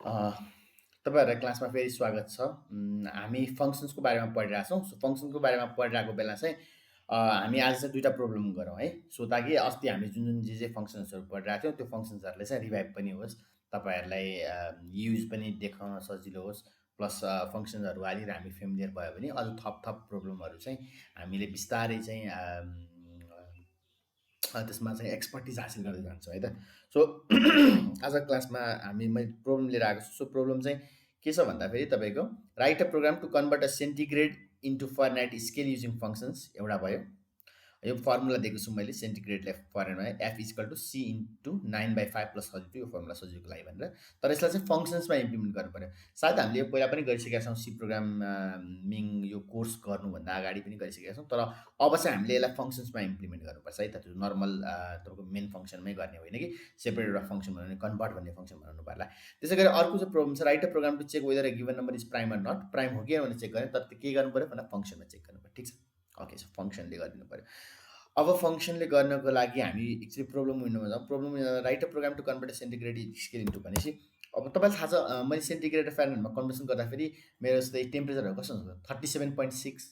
A, तपाईँहरूलाई क्लासमा फेरि स्वागत छ। हामी फङ्सन्सको बारेमा पढिरहेको छौँ। सो फङ्सनको बारेमा पढिरहेको बेला चाहिँ हामी आज चाहिँ 2टा प्रब्लम गरौँ है। सो ताकि अस्ति हामी जुन जुन जे फङ्सन्सहरू पढिरहेको थियौँ त्यो फङ्सन्सहरूले चाहिँ रिभाइभ पनि होस्। तपाईँहरूलाई युज पनि देखाउन सजिलो होस्। प्लस फङ्सन्सहरू अलिकति हामी फेमिलियर भयो भने अझ थप थप प्रब्लमहरू चाहिँ हामीले बिस्तारै चाहिँ त्यसमा चाहिँ एक्सपर्टिज हासिल गर्दै जान्छौँ है त। सो आज क्लासमा मैले प्रब्लम लिएर आएको छु। सो प्रब्लम चाहिँ के छ भन्दाखेरि तपाईँको write a program to convert a centigrade into Fahrenheit scale using functions एउटा भयो। यो फर्मुला दिएको छु मैले सेन्टिग्रेडलाई Fahrenheit F equal to C into 9/5 plus 32 यो फर्मुला सजिलोको लागि भनेर। तर यसलाई चाहिँ फङ्सन्समा इम्प्लिमेन्ट गर्नु पऱ्यो। सायद हामीले यो पहिला पनि गरिसकेका छौँ सी प्रोग्रामिङ यो कोर्स गर्नुभन्दा अगाडि पनि गरिसकेका छौँ। तर अब चाहिँ हामीले यसलाई फङ्सन्समा इम्प्लिमेन्ट गर्नुपर्छ है त। त्यो नर्मल तपाईँको मेन फङ्सनमै गर्ने होइन कि सेपरेट एउटा फङ्सन बनाउने कन्भर्ट भन्ने फङ्सन बनाउनु पर्ला। त्यसै गरी अर्को चाहिँ प्रब्लम छ write a program to check whether a given number is prime or not. Prime हो कि भनेर चेक गर्ने तर त्यो के गर्नु पऱ्यो भन्दा फङ्सनमा चेक गर्नु पऱ्यो। ठिक छ। ओके सो फङ्सनले गरिदिनु पऱ्यो। अब फङ्सनले गर्नको लागि हामी एक्चुअली प्रब्लम विन्डोमा जाउँ। Problem write a program to convert centigrade scale into भनेपछि अब तपाईँलाई थाहा छ मैले सेन्टिग्रेड र फ्यारेनहाइटमा कन्भर्सन गर्दाखेरि मेरो जस्तै टेम्परेचरहरू कस्तो हुन्छ 37.6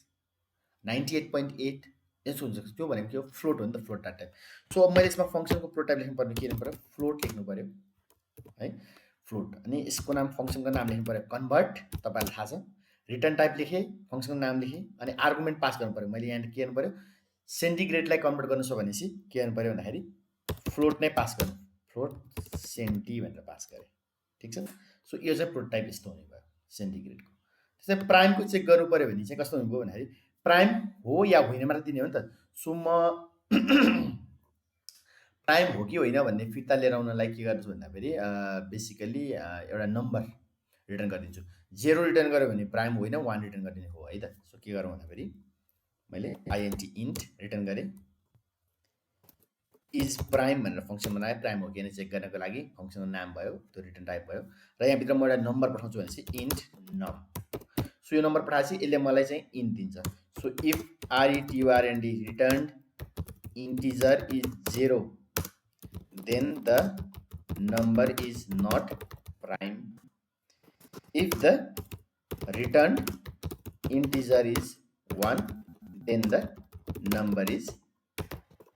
98.8 यस्तो हुन्छ। त्यो भनेको के हो फ्लोट हो नि त फ्लोट टाइप। सो अब मैले यसमा फङ्सनको प्रोटाइप लेख्नु पर्ने के लेख्नु पऱ्यो फ्लोट लेख्नु पऱ्यो है फ्लोट। अनि यसको नाम फङ्सनको नाम लेख्नु पऱ्यो कन्भर्ट। तपाईँलाई थाहा छ रिटर्न टाइप लेखेँ फङ्सनको नाम लेखेँ अनि आर्गुमेन्ट पास गर्नु पऱ्यो। मैले यहाँ के गर्नु पऱ्यो सेन्टिग्रेडलाई कन्भर्ट गर्नु छ भनेपछि के गर्नु पऱ्यो भन्दाखेरि फ्लोट नै पास गर्नु फ्लोट सेन्टी भनेर पास गरेँ। ठिक छ। सो यो चाहिँ प्रोटोटाइप यस्तो हुने भयो सेन्टिग्रेडको। त्यसै प्राइमको चेक गर्नु पऱ्यो भने चाहिँ कस्तो हुनुभयो भन्दाखेरि प्राइम हो या होइन मात्र दिने हो नि त। सो म प्राइम हो कि होइन भन्ने फिर्ता लिएर आउनलाई के गर्छु भन्दाखेरि बेसिकली एउटा नम्बर रिटर्न गरिदिन्छु। 0 रिटर्न गऱ्यो भने प्राइम होइन 1 रिटर्न गरिदिने हो है त। सो के गरौँ भन्दाखेरि मैले आइएनटी इन्ट रिटर्न गरेँ इज प्राइम भनेर फङ्सन बनाएँ। प्राइम हो कि चेक गर्नको लागि फङ्सनको नाम भयो त्यो रिटर्न टाइप भयो र यहाँभित्र म एउटा नम्बर पठाउँछु भनेपछि इन्ट नम। सो यो नम्बर पठाएपछि यसले मलाई चाहिँ इन्ट दिन्छ। So if आरइटियुआरएनडी return integer is 0 then the number is not prime. If the return integer is 1 then the number is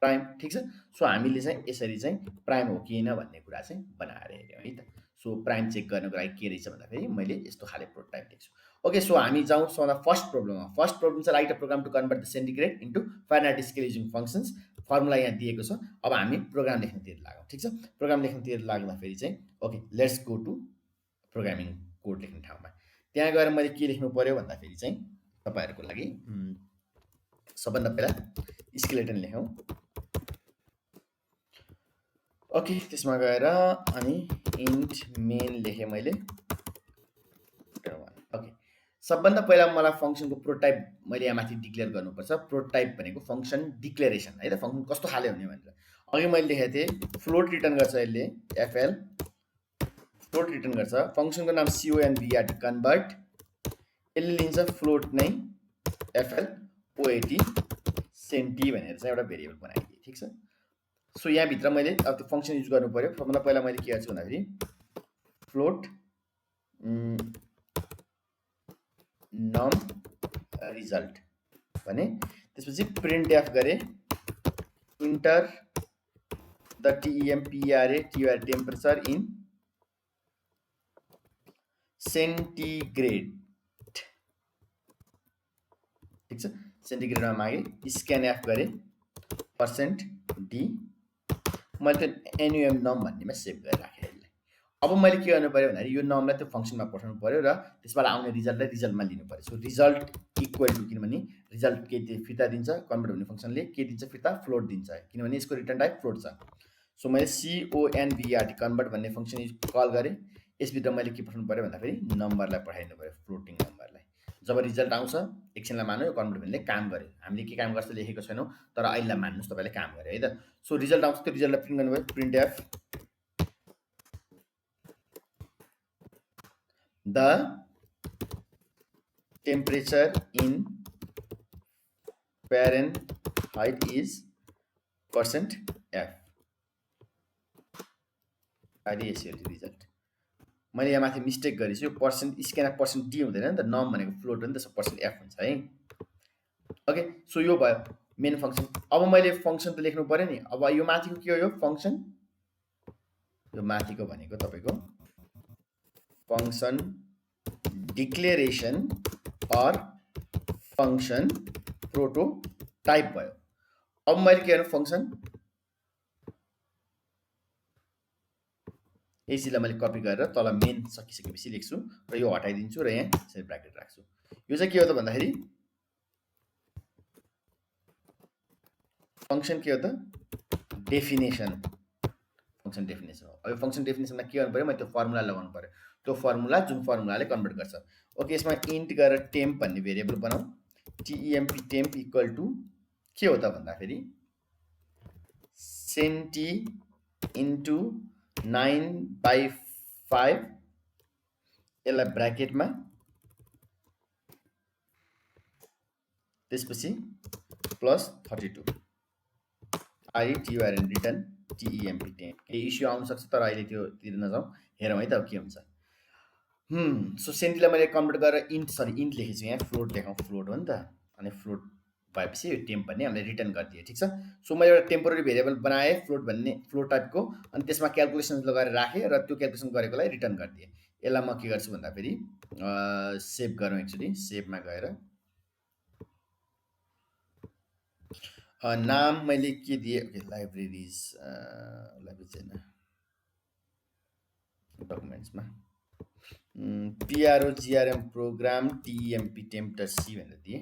prime. ठिक छ। सो हामीले चाहिँ यसरी चाहिँ प्राइम हो कि होइन भन्ने कुरा चाहिँ बनाएर हेऱ्यौँ है त। सो प्राइम चेक गर्नको लागि के रहेछ भन्दाखेरि मैले यस्तो खाले प्रोटोटाइप लेख्छु। ओके सो हामी जाउँ सबभन्दा फर्स्ट प्रब्लममा। फर्स्ट प्रब्लम चाहिँ write a program to convert the centigrade into Fahrenheit scale using functions. Formula यहाँ दिएको छ। अब हामी प्रोग्राम लेख्नतिर लागौँ। ठिक छ। प्रोग्राम लेख्नतिर लाग्दाखेरि चाहिँ okay let's go to programming code लेख्ने ठाउँमा। त्यहाँ गएर मैले के लेख्नु पऱ्यो भन्दाखेरि चाहिँ तपाईँहरूको लागि सबभन्दा पहिला स्केलेटन लेखौँ। ओके त्यसमा गएर अनि इन्ट मेन लेखेँ मैले। ओके सबभन्दा पहिला मलाई फङ्सनको प्रोटोटाइप मैले यहाँ माथि डिक्लेयर गर्नुपर्छ। प्रोटोटाइप भनेको फङ्सन डिक्लेरेसन है त। फङ्सन कस्तो खाले हुने भनेर अघि मैले लेखेको थिएँ फ्लोट रिटर्न गर्छ यसले एफएल फ्लोट रिटर्न गर्छ। फङ्सनको नाम CONVERT कन्भर्ट यसले लिन्छ फ्लोट नै एफएल ओएटी सेन्टी भनेर चाहिँ एउटा भेरिएबल बनाइदिएँ। ठिक छ। सो यहाँभित्र मैले अब त्यो फङ्सन युज गर्नु पऱ्यो। सबभन्दा पहिला मैले के गर्छु भन्दाखेरि फ्लोट नम रिजल्ट भने त्यसपछि प्रिन्ट एफ गरेँ enter the TEMPERATUR temperature in centigrade. ठिक छ। सेन्टिग्रेडमा मागेँ स्क्यान एफ गरेँ %D मैले त्यो एनयुएम नम भन्नेमा सेभ गरेर राखेँ यसलाई। अब मैले के गर्नु पऱ्यो भन्दाखेरि यो नमलाई त्यो फङ्सनमा पठाउनु पऱ्यो र त्यसबाट आउने रिजल्टलाई रिजल्टमा लिनु पऱ्यो। सो रिजल्ट इक्वल टु किनभने रिजल्ट के फिर्ता दिन्छ कन्भर्ट हुने फङ्सनले के दिन्छ फिर्ता फ्लोट दिन्छ किनभने यसको रिटर्न टाइप फ्लोट छ। सो मैले CONVERT कन्भर्ट भन्ने फङ्सन कल गरेँ। यसभित्र मैले के पठाउनु पऱ्यो भन्दाखेरि नम्बरलाई पठाइदिनु पऱ्यो फ्लोटिङ नम्बरलाई। जब रिजल्ट आउँछ एकछिनलाई मान्यो यो कन्भर्ट भन्ने काम गर्यो। हामीले के काम गर्छ लेखेको छैनौँ तर अहिलेलाई मान्नुहोस् तपाईँले काम गर्यो है त। सो रिजल्ट आउँछ त्यो रिजल्टलाई प्रिन्ट गर्नुभयो print F the temperature in Fahrenheit is %F। अहिले यसरी रिजल्ट मैले यहाँ माथि मिस्टेक गरेछु, यो पर्सेन्ट स्क्यान पर्सेन्ट डी हुँदैन नि त, नम भनेको फ्लोट हो नि त, पर्सेन्ट एफ हुन्छ है। ओके, सो यो भयो मेन फङ्सन। अब मैले फङ्सन त लेख्नु पऱ्यो नि। अब यो माथिको के हो, यो फङ्सन, यो माथिको भनेको तपाईँको function declaration or function prototype भयो। अब मैले के गर्नु, फङ्सन यसैलाई मैले कपी गरेर तल मेन सकिसकेपछि लेख्छु र यो हटाइदिन्छु र यहाँ यसरी ब्राकेट राख्छु। यो चाहिँ के हो त भन्दाखेरि फङ्सन के हो त, डेफिनेसन, फङ्सन डेफिनेसन हो। अब यो फङ्सन डेफिनेसनमा के गर्नु पऱ्यो, मैले त्यो फर्मुला लगाउनु पऱ्यो, त्यो फर्मुला जुन फर्मुलाले कन्भर्ट गर्छ। ओके, यसमा इन्ट गरेर टेम्प भन्ने भेरिएबल बनाऊ, टेम्प टेम्प इक्वल टु के हो त भन्दाखेरि सेन्टी इन्टु 9/5, यसलाई ब्राकेटमा, त्यसपछि plus 32 ITURN return TEMP temp. केही इस्यु आउन सक्छ तर अहिले त्योतिर नजाउँ, हेरौँ है त अब के हुन्छ। सो सेन्टीलाई मैले कन्भर्ट गरेर इन्ट लेखेको छु, यहाँ फ्लोट लेखौँ, फ्लोट हो नि त, अनि फ्लोट भएपछि यो टेम्प भन्ने हामीले रिटर्न गरिदिएँ, ठिक छ। सो मैले एउटा टेम्पोररी भेरिएबल बनाएँ फ्लोट टाइपको, अनि त्यसमा क्यालकुलेसन लगाएर राखेँ र त्यो क्यालकुलेसन गरेकोलाई रिटर्न गरिदिएँ। यसलाई म के गर्छु भन्दाखेरि सेभ गरौँ, एक्चुली सेभमा गएर नाम मैले के दिएँ, ओके लाइब्रेरिज छैन, डकुमेन्ट्समा PROGRM प्रोग्राम TEMP टेम्प.c भनेर दिएँ।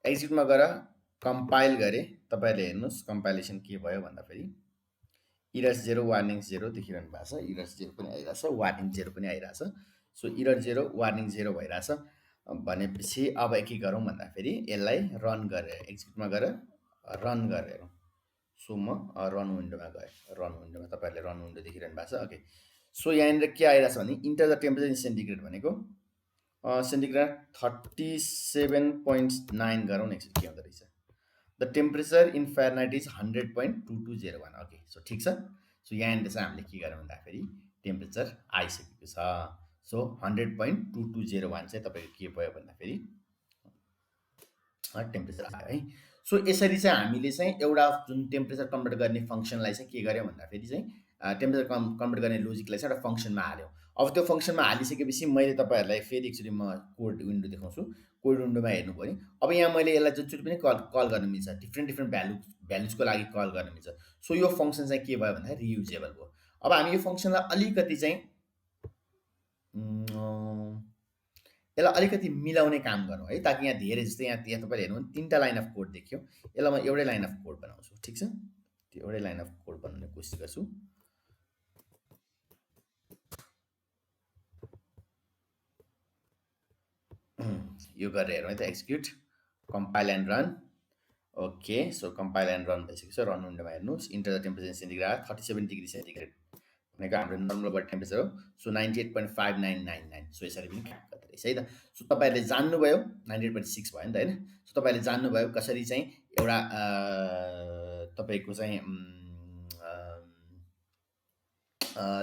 एक्जिटमा गएर कम्पाइल गरेँ, तपाईँहरूले हेर्नुहोस् कम्पाइलेसन के भयो भन्दाखेरि इरर 0 वार्निङ 0 देखिरहनु भएको छ, इरर 0 पनि आइरहेछ, वार्निङ 0 पनि आइरहेछ। सो इरर 0 वार्निङ 0 भइरहेछ भनेपछि अब के गरौँ भन्दाखेरि यसलाई रन गरेर एक्जिटमा गएर रन गरेर, सो म रन विन्डोमा गएँ, रन विन्डोमा तपाईँहरूले रन विन्डो देखिरहनु भएको छ। ओके, सो यहाँनिर के आइरहेछ भने enter the temperature in centigrade भनेको सेन्टिग्रेड 37.9 गरौँ न, एकचोटि के हुँदो रहेछ। The temperature in Fahrenheit is 100.2201। Okay, so ठिक छ। सो यहाँनिर चाहिँ हामीले के गरौँ भन्दाखेरि टेम्परेचर आइसकेको छ। सो 100.2201 चाहिँ तपाईँको के भयो भन्दाखेरि टेम्परेचर आयो है। सो यसरी चाहिँ हामीले चाहिँ एउटा जुन टेम्परेचर कन्भर्ट गर्ने फङ्सनलाई चाहिँ के गर्यौँ भन्दाखेरि चाहिँ टेम्परेचर कन्भर्ट गर्ने लोजिकलाई चाहिँ एउटा फङ्सनमा हाल्यौँ। अब त्यो फङ्सनमा हालिसकेपछि मैले तपाईँहरूलाई फेरि एकचोटि म कोड विन्डो देखाउँछु। कोड विन्डोमा हेर्नुभयो भने अब यहाँ मैले यसलाई जतिचोटि पनि कल गर्न मिल्छ, डिफ्रेन्ट भ्यालुजको लागि कल गर्न मिल्छ। सो यो फङ्सन चाहिँ के भयो भन्दाखेरि रियुजेबल भयो। अब हामी यो फङ्सनलाई अलिकति चाहिँ यसलाई अलिकति मिलाउने काम गरौँ है, ताकि यहाँ धेरै जस्तै यहाँ तपाईँले हेर्नु भने 3टा लाइन अफ कोड देखियो, यसलाई म एउटै लाइन अफ कोड बनाउँछु, ठिक छ। त्यो एउटै लाइन अफ कोड बनाउने कोसिस गर्छु। यो गरेर हेरौँ है त, execute, compile and run. Okay, so compile and run भइसकेको छ। रन विन्डोमा हेर्नुहोस्, enter the temperature centigrade 37 degree centigrade भनेको हाम्रो नर्मल बडी टेम्परेचर हो। सो 98.5999, सो यसरी पनि काम गर्दो रहेछ है त। सो तपाईँहरूले जान्नुभयो 98.6 भयो नि त होइन। सो तपाईँहरूले जान्नुभयो कसरी चाहिँ एउटा तपाईँको चाहिँ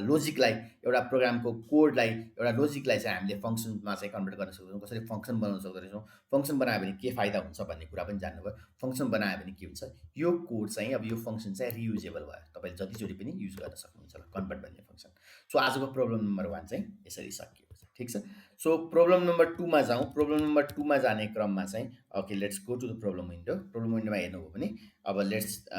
लोजिकलाई, एउटा प्रोग्रामको कोडलाई, एउटा लोजिकलाई चाहिँ हामीले फङ्सनमा चाहिँ कन्भर्ट गर्न सक्छौँ, कसरी फङ्सन बनाउन सक्दो रहेछौँ, फङ्सन बनायो भने के फाइदा हुन्छ भन्ने कुरा पनि जान्नुभयो। फङ्सन बनायो भने के हुन्छ, यो कोड चाहिँ अब यो फङ्सन चाहिँ रियुजेबल भयो, तपाईँले जतिचोटि पनि युज गर्न सक्नुहुन्छ कन्भर्ट भन्ने फङ्सन। सो आजको प्रब्लम नम्बर 1 चाहिँ यसरी सकिएको छ, ठिक छ। सो प्रब्लम नम्बर 2 मा जाउँ। प्रब्लम नम्बर 2 मा जाने क्रममा चाहिँ okay, let's go to the problem window. Problem विन्डोमा हेर्नुभयो भने अब let's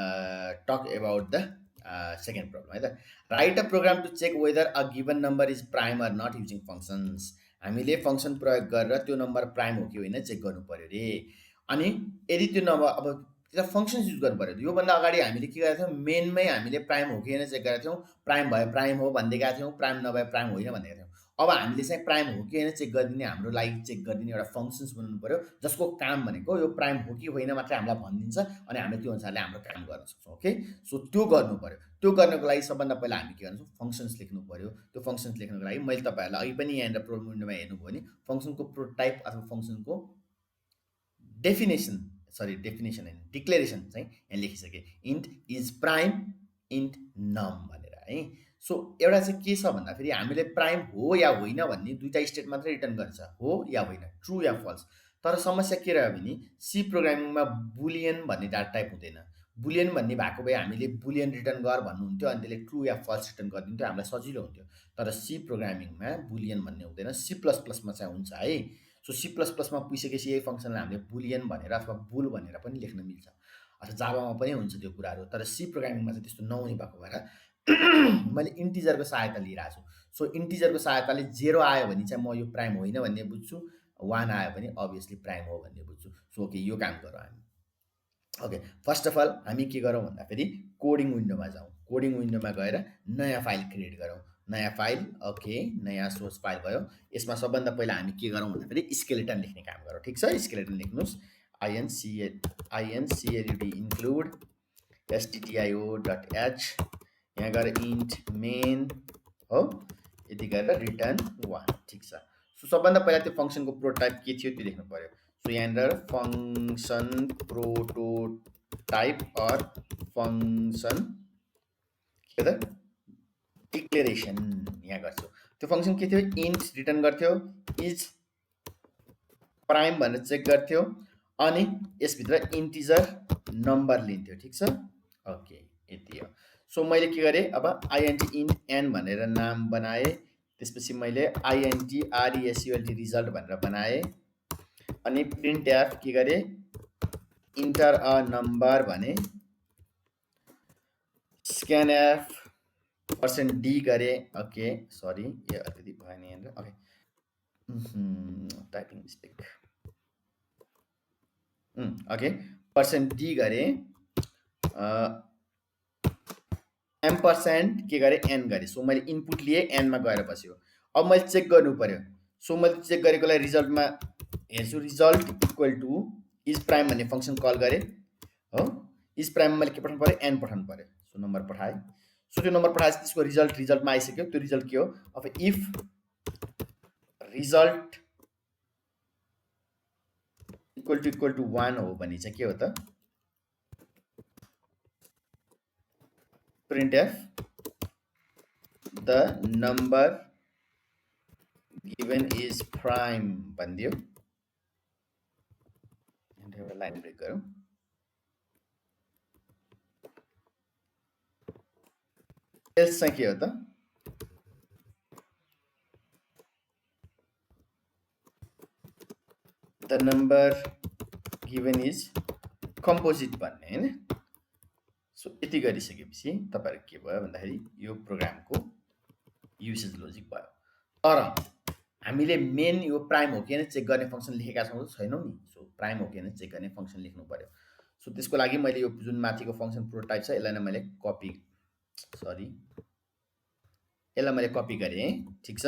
talk about the second problem है त। Write a program to check whether a given number is prime or not using functions. हामीले फङ्सन प्रयोग गरेर त्यो नम्बर प्राइम हो कि होइन चेक गर्नु पऱ्यो रे। अनि यदि त्यो नम्बर अब त्यसलाई फङ्सन्स युज गर्नु पऱ्यो। योभन्दा अगाडि हामीले के गरेका थियौँ, मेनमै हामीले प्राइम हो कि होइन चेक गरेका थियौँ, प्राइम भए प्राइम हो भनिदिएका थियौँ, प्राइम नभए प्राइम होइन भनिदिएका थियौँ। अब हामीले चाहिँ प्राइम हो कि होइन चेक गरिदिने, हाम्रो लागि चेक गरिदिने एउटा फङ्सन्स बनाउनु पऱ्यो, जसको काम भनेको यो प्राइम हो कि होइन मात्रै हामीलाई भनिदिन्छ, अनि हामीले त्यो अनुसारले हाम्रो काम गर्न सक्छौँ। ओके, सो त्यो गर्नु पऱ्यो। त्यो गर्नको लागि सबभन्दा पहिला हामी के गर्छौँ, फङ्सन्स लेख्नु पऱ्यो। त्यो फङ्सन्स लेख्नुको लागि मैले तपाईँहरूलाई अघि पनि यहाँनिर प्रोग्राम विन्डोमा हेर्नुभयो भने फङ्सनको प्रोटोटाइप अथवा फङ्सनको डेफिनेसन होइन डिक्लेरेसन चाहिँ यहाँ लेखिसकेँ, इन्ट इज प्राइम इन्ट नम भनेर है। सो एउटा चाहिँ के छ भन्दाखेरि हामीले प्राइम हो या होइन भन्ने दुईटा स्टेट मात्रै रिटर्न गर्छ, हो या होइन, ट्रु या फल्स। तर समस्या के रह्यो भने सी प्रोग्रामिङमा बुलियन भन्ने डाटा टाइप हुँदैन। बुलियन भन्ने भएको भए हामीले बुलियन रिटर्न गर भन्नुहुन्थ्यो अनि त्यसले ट्रु या फल्स रिटर्न गरिदिन्थ्यो, हामीलाई सजिलो हुन्थ्यो। तर सी प्रोग्रामिङमा बुलियन भन्ने हुँदैन, सी प्लस प्लसमा चाहिँ हुन्छ है। सो सी प्लस प्लसमा पुगिसकेपछि यही फङ्सनलाई हामीले बुलियन भनेर अथवा बुल भनेर पनि लेख्न मिल्छ, अथवा जाभामा पनि हुन्छ त्यो कुराहरू। तर सी प्रोग्रामिङमा चाहिँ त्यस्तो नहुने भएको भएर मैले इन्टिजरको सहायता लिइरहेको छु। सो इन्टिजरको सहायताले 0 आयो भने चाहिँ म यो प्राइम होइन भन्ने बुझ्छु, 1 आयो भने अभियसली प्राइम हो भन्ने बुझ्छु। सो ओके, यो काम गरौँ हामी। ओके, फर्स्ट अफ अल हामी के गरौँ भन्दाखेरि कोडिङ विन्डोमा जाउँ। कोडिङ विन्डोमा गएर नयाँ फाइल क्रिएट गरौँ। नयाँ फाइल, ओके, नयाँ सोर्स फाइल भयो। यसमा सबभन्दा पहिला हामी के गरौँ भन्दाखेरि स्केलेटन लेख्ने काम गरौँ। ठिक छ, स्केलेटन लेख्नुहोस्, include include stdio.h, यहाँ गएर इन्ट मेन हो, यति गरेर रिटर्न 1। ठिक छ। सो सबभन्दा पहिला त्यो फङ्सनको प्रोटोटाइप के थियो त्यो लेख्नु पर्यो। सो यहाँनिर फङ्सन प्रोटोटाइप अर फङ्सन के त डिक्लेरेसन यहाँ गर्छु। त्यो फङ्सन के थियो, इन्ट रिटर्न गर्थ्यो, इज प्राइम भनेर चेक गर्थ्यो, अनि यसभित्र इन्टिजर नम्बर लिन्थ्यो। ठिक छ, ओके, यति हो। सो मैले के गरेँ, अब आइएनटी इन एन भनेर नाम बनाएँ। त्यसपछि मैले आइएनटी आरइएसयुएलटी रिजल्ट भनेर बनाएँ। अनि प्रिन्ट एफ के गरेँ, इन्टर अ नम्बर भने, स्क्यान एफ %d गरेँ। ओके, सरी, यो अलिकति भएन यहाँनिर। Okay, typing mistake. Okay, %d गरेँ, एम्परसेन्ड के गरेँ, एन गरेँ। सो मैले इनपुट लिएँ, एनमा गएर बस्यो। अब मैले चेक गर्नु पर्यो। सो मैले चेक गरेकोलाई रिजल्टमा हेर्छु, result equal to is prime भन्ने फङ्सन कल गरेँ हो। इज प्राइम मैले के पठाउनु पर्यो, एन पठाउनु पर्यो। सो नम्बर पठाएँ। सो त्यो नम्बर पठाएपछि त्यसको रिजल्टमा आइसक्यो। त्यो रिजल्ट के हो, अब इफ रिजल्ट इक्वल टु 1 हो भने चाहिँ के हो त, print F the number given is prime भनिदियो। एउटा लाइन ब्रेक गरौँ। एल्स चाहिँ के हो त, the number given is composite भन्ने होइन। सो यति गरिसकेपछि तपाईँहरू के भयो भन्दाखेरि यो प्रोग्रामको युसेज लोजिक भयो। तर हामीले मेन यो प्राइम हो कि होइन चेक गर्ने फङ्सन लेखेका छौँ छैनौँ नि। सो प्राइम हो कि होइन चेक गर्ने फङ्सन लेख्नु पर्यो। सो त्यसको लागि मैले यो जुन माथिको फङ्सन प्रोटोटाइप छ यसलाई नै मैले कपी, सरी, यसलाई मैले कपी गरेँ। ठिक छ,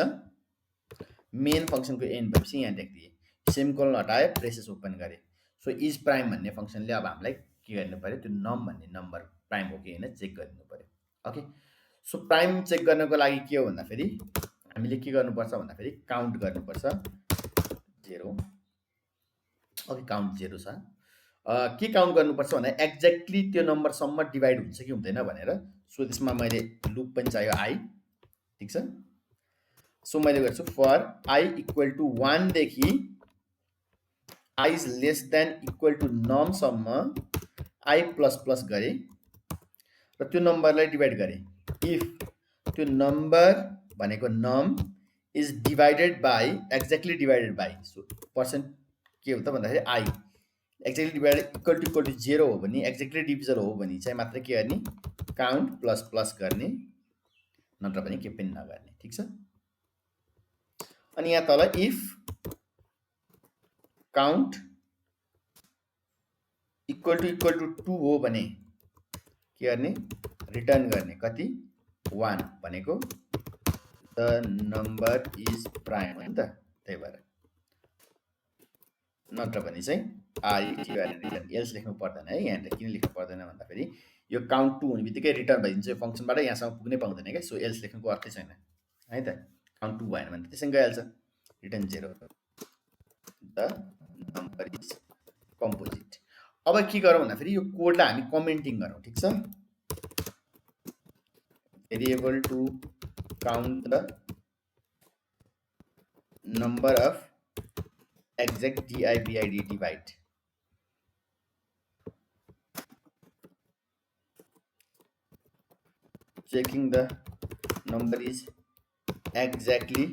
मेन फङ्सनको एन्ड भएपछि यहाँ लेखिदिएँ, सेमिकोलन हटाएँ, ब्रेसेस ओपन गरेँ। सो इज प्राइम भन्ने फङ्सनले अब हामीलाई के गर्नु पर्यो, त्यो नम भन्ने नम्बर प्राइम हो कि होइन चेक गरिदिनु पर्यो। ओके, सो प्राइम चेक गर्नको लागि के हो भन्दाखेरि हामीले के गर्नुपर्छ भन्दाखेरि काउन्ट गर्नुपर्छ 0। ओके, काउन्ट 0 छ। के काउन्ट गर्नुपर्छ भन्दा एक्ज्याक्टली त्यो नम्बरसम्म डिभाइड हुन्छ कि हुँदैन भनेर। सो त्यसमा मैले लुप पनि चाहियो आई। ठिक छ, सो मैले गर्छु फर आई इक्वल टु 1 देखि i is less than equal to नमसम्म आई प्लस प्लस गरेँ र त्यो नम्बरलाई डिभाइड गरेँ। इफ त्यो नम्बर भनेको num is divided by, exactly divided by, so percent के हो त भन्दाखेरि i exactly divided equal to 0 हो भने, एक्ज्याक्टली डिभिजल हो भने चाहिँ मात्र के गर्ने, काउन्ट प्लस प्लस गर्ने, नत्र भने के पनि नगर्ने। ठिक छ, अनि यहाँ तल इफ काउन्ट इक्वल टु 2 हो भने के गर्ने, रिटर्न गर्ने, कति, 1 भनेको द नम्बर इज प्राइम हो नि त, त्यही भएर। नत्र भने चाहिँ आई रिटर्न, एल्स लेख्नु पर्दैन है। यहाँनिर किन लेख्नु पर्दैन भन्दाखेरि यो काउन्ट 2 हुने बित्तिकै रिटर्न भइदिन्छ यो फङ्सनबाट, यहाँसम्म पुग्नै पाउँदैन क्या। सो एल्स लेख्नुको अर्थै छैन है त। काउन्ट 2 भएन भने त्यसै गइहाल्छ, return 0, the number is composite. अब के गरौँ भन्दाखेरि यो कोडलाई हामी कमेन्टिङ गरौँ। ठिक छ, variable to count the number of exact divide divide. Checking the number is exactly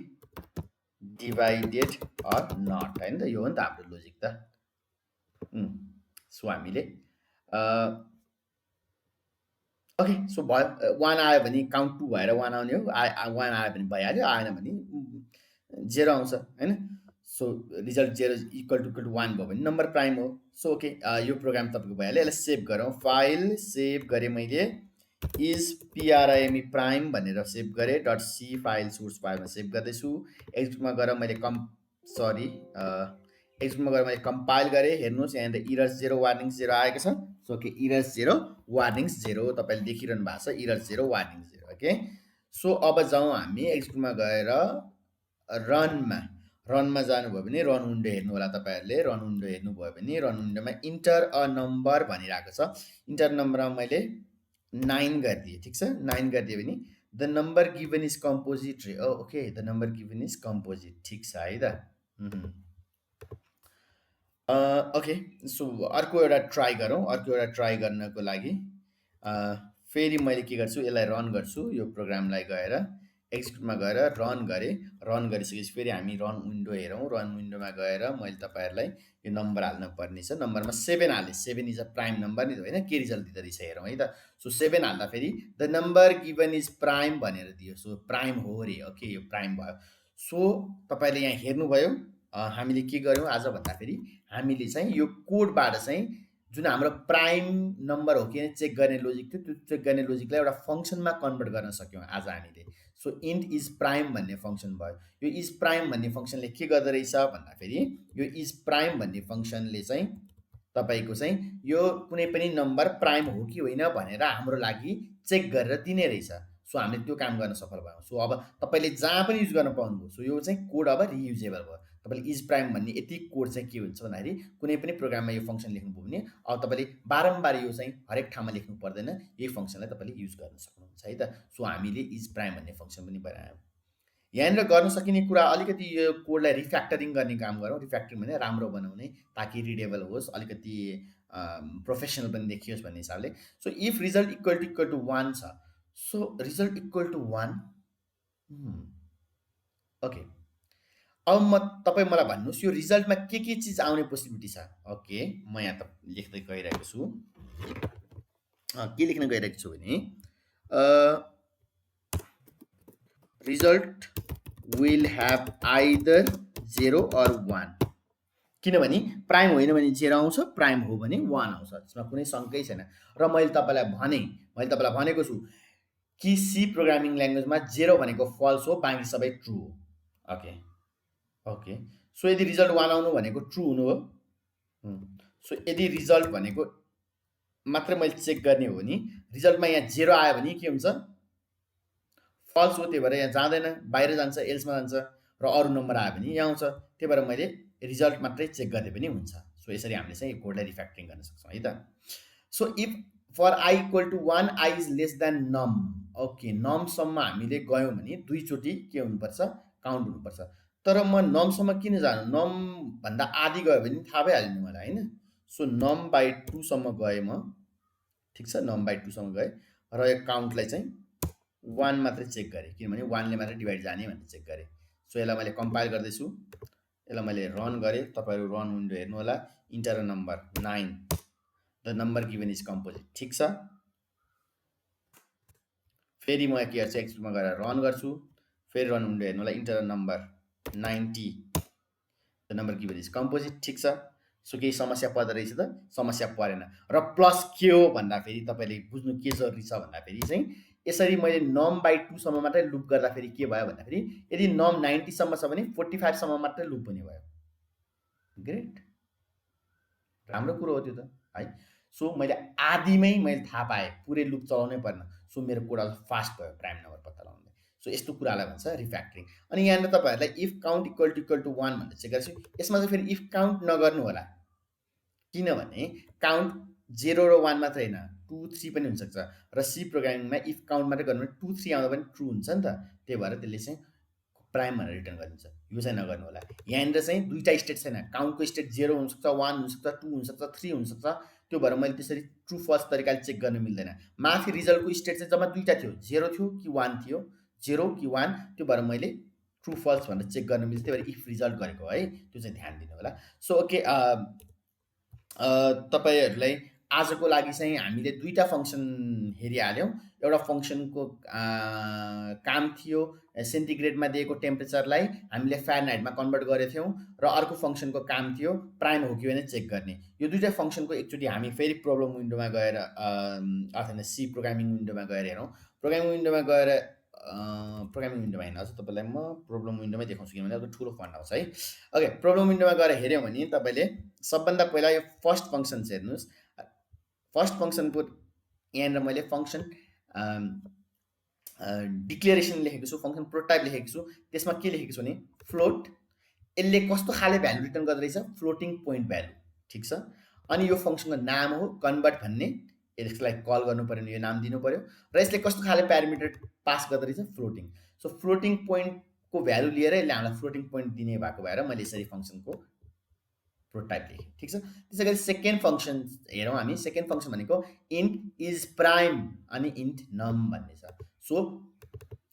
divided or not हैन त यो हो नि त हाम्रो लोजिक त सो हामीले ओके सो भयो 1 आयो भने काउन्ट 2 भएर 1 आउने हो 1 आयो भने भइहाल्यो आएन भने 0 आउँछ हैन सो रिजल्ट 0 इक्वल टु 1 भयो भने नम्बर प्राइम हो सो ओके यो प्रोग्राम तपाईको भइहाल्यो यसलाई सेभ गरौँ फाइल सेभ गरे मैले इज PRIME प्राइम भनेर सेभ गरे डट सी फाइल सोर्स फाइलमा सेभ गर्दैछु एक्समा गएर मैले एक्समा गएर मैले कम्पाइल गरेँ हेर्नुहोस् यहाँनिर इरर्स 0 वार्निङ्स 0 आएको छ सो ओके इरर्स 0 वार्निङ्स 0 तपाईँले देखिरहनु भएको छ इरर्स 0 वार्निङ्स 0 ओके सो अब जाउँ हामी एक्समा गएर रनमा जानुभयो भने रन विन्डो हेर्नु होला तपाईँहरूले रन विन्डो हेर्नुभयो भने रन विन्डोमा इन्टर अ नम्बर भनिरहेको छ इन्टर नम्बरमा मैले 9 गरिदिएँ ठिक छ 9 गरिदिएँ भने the number given is composite रे okay the number given is composite ठिक छ है त ओके सो अर्को एउटा ट्राई गरौँ अर्को एउटा ट्राई गर्नको लागि फेरि मैले के गर्छु यसलाई रन गर्छु यो प्रोग्रामलाई गएर एक्जिक्युटमा गएर रन गरेँ रन गरिसकेपछि फेरि हामी रन विन्डो हेरौँ रन विन्डोमा गएर मैले तपाईँहरूलाई यो नम्बर हाल्न पर्ने छ नम्बरमा 7 हालेँ 7 इज अ प्राइम नम्बर नि त होइन के रिजल्ट दिँदो रहेछ हेरौँ है त सो 7 हाल्दाखेरि the number given is prime भनेर दियो सो प्राइम हो रे ओके यो प्राइम भयो सो तपाईँले यहाँ हेर्नुभयो हामीले के गर्यौँ आज भन्दाखेरि हामीले चाहिँ यो कोडबाट चाहिँ जुन हाम्रो प्राइम नम्बर हो कि चेक गर्ने लोजिक थियो त्यो चेक गर्ने लोजिकलाई एउटा फङ्सनमा कन्भर्ट गर्न सक्यौँ आज हामीले सो इन्ट इज प्राइम भन्ने फङ्सन भयो यो इज प्राइम भन्ने फङ्सनले के गर्दो रहेछ भन्दाखेरि यो इज प्राइम भन्ने फङ्सनले चाहिँ तपाईँको चाहिँ यो कुनै पनि नम्बर प्राइम हो कि होइन भनेर हाम्रो लागि चेक गरेर दिने रहेछ सो हामीले त्यो काम गर्न सफल भयौँ सो अब तपाईँले जहाँ पनि युज गर्न पाउनुभयो सो यो चाहिँ कोड अब रियुजेबल भयो तपाईँले इज प्राइम भन्ने यति कोड चाहिँ के हुन्छ भन्दाखेरि कुनै पनि प्रोग्राममा यो फङ्सन लेख्नुभयो भने अब तपाईँले बारम्बार यो चाहिँ हरेक ठाउँमा लेख्नु पर्दैन यही फङ्सनलाई तपाईँले युज गर्न सक्नुहुन्छ है त सो हामीले इज प्राइम भन्ने फङ्सन पनि बनायौँ यहाँनिर गर्न सकिने कुरा अलिकति यो कोडलाई रिफ्याक्टरिङ गर्ने काम गरौँ रिफ्याक्टरिङ भने राम्रो बनाउने ताकि रिडेबल होस् अलिकति प्रोफेसनल पनि देखियोस् भन्ने हिसाबले so if result equal to 1 छ so result equal to 1 okay अब तपाईँ मलाई भन्नुहोस् यो रिजल्टमा के चिज आउने पोसिबिलिटी छ ओके म यहाँ त लेख्दै गइरहेको छु के लेख्न गइरहेको छु भने result will have either 0 or 1 किनभने प्राइम होइन भने 0 आउँछ प्राइम हो भने 1 आउँछ त्यसमा कुनै शङ्कै छैन र मैले तपाईँलाई भनेको छु कि सी प्रोग्रामिङ ल्याङ्ग्वेजमा 0 भनेको फल्स हो बाँकी सबै ट्रु हो ओके सो यदि रिजल्ट 1 आउनु भनेको ट्रु हुनु हो सो यदि रिजल्ट भनेको मात्र मैले चेक गर्ने हो भने रिजल्टमा यहाँ 0 आयो भने के हुन्छ फल्स हो त्यही भएर यहाँ जाँदैन बाहिर जान्छ एल्समा जान्छ र अरू नम्बर आयो भने यहाँ आउँछ त्यही भएर मैले रिजल्ट मात्रै चेक गर्दै पनि हुन्छ सो यसरी हामीले चाहिँ यो कोडलाई रिफ्याक्टरिङ गर्न सक्छौँ है त so if for I equal to 1 I is less than num okay नमसम्म हामीले गयौँ भने दुईचोटि के हुनुपर्छ काउन्ट हुनुपर्छ तर म नमसम्म किन जानु नम भन्दा आधी गयो भने थाहा भइहाल्यो नि मलाई होइन सो नम बाई 2 सम्म गएँ म ठिक छ नम बाई 2 सम्म गएँ र यो काउन्टलाई चाहिँ 1 मात्रै चेक गरेँ किनभने 1ले मात्रै डिभाइड जाने भनेर चेक गरेँ सो यसलाई मैले कम्पाइल गर्दैछु यसलाई मैले रन गरेँ तपाईँहरू रन विन्डो हेर्नु होला enter number 9 the number given is composite ठिक छ फेरि म के गर्छु एक्समा गएर रन गर्छु फेरि रन विन्डो हेर्नु होला enter number 90 the number given is composite ठिक छ सो केही समस्या पर्दो रहेछ त समस्या परेन र प्लस के हो भन्दाखेरि तपाईँले बुझ्नु के जरुरी छ भन्दाखेरि चाहिँ यसरी मैले नम बाई 2 सम्म मात्रै लुप गर्दाखेरि के भयो भन्दाखेरि यदि नम 90 सम्म छ भने 45 सम्म मात्रै लुप हुने भयो ग्रेट राम्रो कुरो हो त्यो त है सो मैले आधीमै मैले थाहा पाएँ पुरै लुप चलाउनै पर्न सो मेरो कोड अझ फास्ट भयो प्राइम नम्बर पत्ता लगाउनु सो यस्तो कुरालाई भन्छ रिफ्याक्टरिङ अनि यहाँनिर तपाईँहरूलाई इफ काउन्ट इक्वल टु 1 भनेर चेक गर्छु यसमा चाहिँ फेरि इफ काउन्ट नगर्नु होला किनभने काउन्ट 0 र 1 मात्रै होइन 2 3 पनि हुनसक्छ र सी प्रोग्रामिङमा इफ काउन्ट मात्रै गर्नु भने 2 3 आउँदा पनि ट्रु हुन्छ नि त, त्यही भएर त्यसले चाहिँ प्राइम भनेर रिटर्न गरिदिन्छ। यो चाहिँ नगर्नु होला। यहाँनिर चाहिँ दुईवटा स्टेट छैन, काउन्टको स्टेट 0 हुनसक्छ, 1 हुनसक्छ, 2 हुनसक्छ, 3 हुनसक्छ, त्यो भएर मैले त्यसरी ट्रु फल्स तरिकाले चेक गर्न मिल्दैन। माथि रिजल्टको स्टेट चाहिँ जम्मा दुईवटा थियो, 0 थियो कि 1 थियो, 0 कि 1, त्यो भएर मैले ट्रु फल्स भनेर चेक गर्न मिल्छ, त्यही भएर इफ रिजल्ट गरेको है, त्यो चाहिँ ध्यान दिनु होला। सो ओके, तपाईँहरूलाई आजको लागि चाहिँ हामीले दुईवटा फङ्सन हेरिहाल्यौँ। एउटा फङ्सनको काम थियो सेन्टिग्रेडमा दिएको टेम्परेचरलाई हामीले फ्यारेनहाइटमा कन्भर्ट गरेको थियौँ, र अर्को फङ्सनको काम थियो प्राइम हो कि होइन चेक गर्ने। यो दुईवटा फङ्सनको एकचोटि हामी फेरि प्रब्लम विन्डोमा गएर अथवा सी प्रोग्रामिङ विन्डोमा गएर हेरौँ। प्रोग्रामिङ विन्डोमा गएर प्रोग्रामिङ विन्डोमा होइन, आज तपाईँलाई म प्रब्लम विन्डोमै देखाउँछु, किनभने अब ठुलो फन्ट आउँछ है। ओके, प्रब्लम विन्डोमा गएर हेऱ्यौँ भने तपाईँले सबभन्दा पहिला यो फर्स्ट फङ्सन हेर्नुहोस्। फर्स्ट फङ्सनको यहाँनिर मैले फङ्सन डिक्लेरेसन लेखेको छु, फङ्सन प्रोटोटाइप लेखेको छु। त्यसमा के लेखेको छु भने फ्लोट, यसले कस्तो खाले भ्यालु रिटर्न गर्दो रहेछ, फ्लोटिङ पोइन्ट भ्यालु, ठिक छ। अनि यो फङ्सनको नाम हो कन्भर्ट भन्ने, यसलाई कल गर्नु पऱ्यो भने यो नाम दिनु पऱ्यो, र यसले कस्तो खाले प्यारामिटर पास गर्दो रहेछ, फ्लोटिङ। सो फ्लोटिङ पोइन्टको भ्यालु लिएर यसले हामीलाई फ्लोटिङ पोइन्ट दिने भएको भएर मैले यसरी फङ्सनको प्रोटोटाइप लेखेँ, ठिक छ। त्यसै गरी सेकेन्ड फङ्सन हेरौँ हामी। सेकेन्ड फङ्सन भनेको इन्ट इज प्राइम अनि इन्ट नम भन्ने छ। सो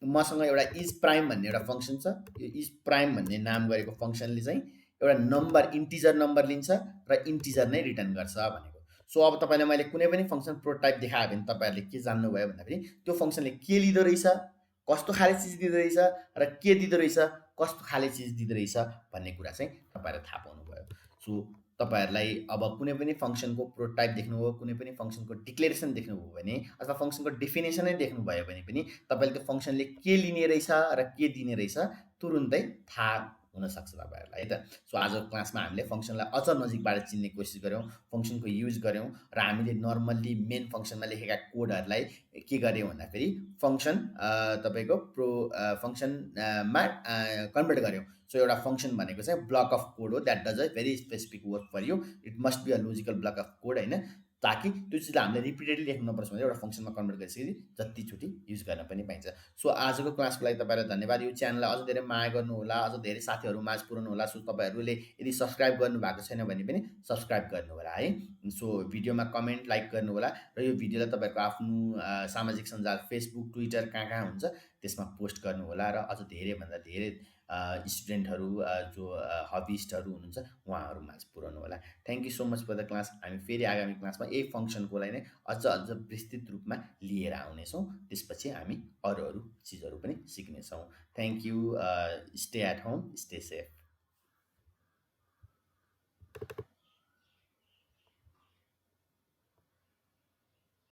मसँग एउटा इज प्राइम भन्ने एउटा फङ्सन छ। यो इज प्राइम भन्ने नाम गरेको फङ्सनले चाहिँ एउटा नम्बर, इन्टिजर नम्बर लिन्छ र इन्टिजर नै रिटर्न गर्छ भनेको। सो अब तपाईँलाई मैले कुनै पनि फङ्सन प्रोटोटाइप देखायो भने तपाईँहरूले के जान्नुभयो भन्दाखेरि त्यो फङ्सनले के लिँदो रहेछ, कस्तो खाले चिज दिँदो रहेछ, र के दिँदो रहेछ, कस्तो खाले चिज दिँदो रहेछ भन्ने कुरा चाहिँ तपाईँहरूले थाहा पाउनुभयो। सो तपाईँहरूलाई अब कुनै पनि फङ्सनको प्रोटोटाइप देख्नुभयो, कुनै पनि फङ्सनको डिक्लेरेसन देख्नुभयो भने, अथवा फङ्सनको डेफिनेसनै देख्नुभयो भने पनि तपाईँले त्यो फङ्सनले के लिने रहेछ र के दिने रहेछ तुरुन्तै थाहा हुनसक्छ तपाईँहरूलाई, है त। सो आजको क्लासमा हामीले फङ्सनलाई अझ नजिकबाट चिन्ने कोसिस गऱ्यौँ, फङ्सनको युज गऱ्यौँ, र हामीले नर्मल्ली मेन फङ्सनमा लेखेका कोडहरूलाई के गऱ्यौँ भन्दाखेरि फङ्सन तपाईँको फङ्सनमा कन्भर्ट गऱ्यौँ। सो एउटा फङ्सन भनेको चाहिँ ब्लक अफ कोड हो, that does a very specific work for you, it must be a logical block of code, होइन, ताकि त्यो चिजलाई हामीले रिपिटेडली लेख्नु नपर्छ भने एउटा फङ्सनमा कन्भर्ट गरिसकेपछि जतिचोटि युज गर्न पनि पाइन्छ। सो आजको क्लासको लागि तपाईँलाई धन्यवाद। यो च्यानललाई अझ धेरै माया गर्नु होला, अझ धेरै साथीहरू माझ पुऱ्याउनु होला। सो तपाईँहरूले यदि सब्सक्राइब गर्नु भएको छैन भने पनि सब्सक्राइब गर्नु होला है। सो भिडियोमा कमेन्ट, लाइक गर्नु होला, र यो भिडियोलाई तपाईँहरूको आफ्नो सामाजिक सञ्जाल फेसबुक, ट्विटर कहाँ कहाँ हुन्छ त्यसमा पोस्ट गर्नु होला, र अझ धेरैभन्दा धेरै स्टुडेन्टहरू जो हबिस्टहरू हुनुहुन्छ उहाँहरूमाझ पुऱ्याउनु होला। Thank you so much for the class. हामी फेरि आगामी क्लासमा यही फङ्सनकोलाई नै अझ विस्तृत रूपमा लिएर आउनेछौँ। त्यसपछि हामी अरू चिजहरू पनि सिक्नेछौँ। Thank you. Stay at home, stay safe.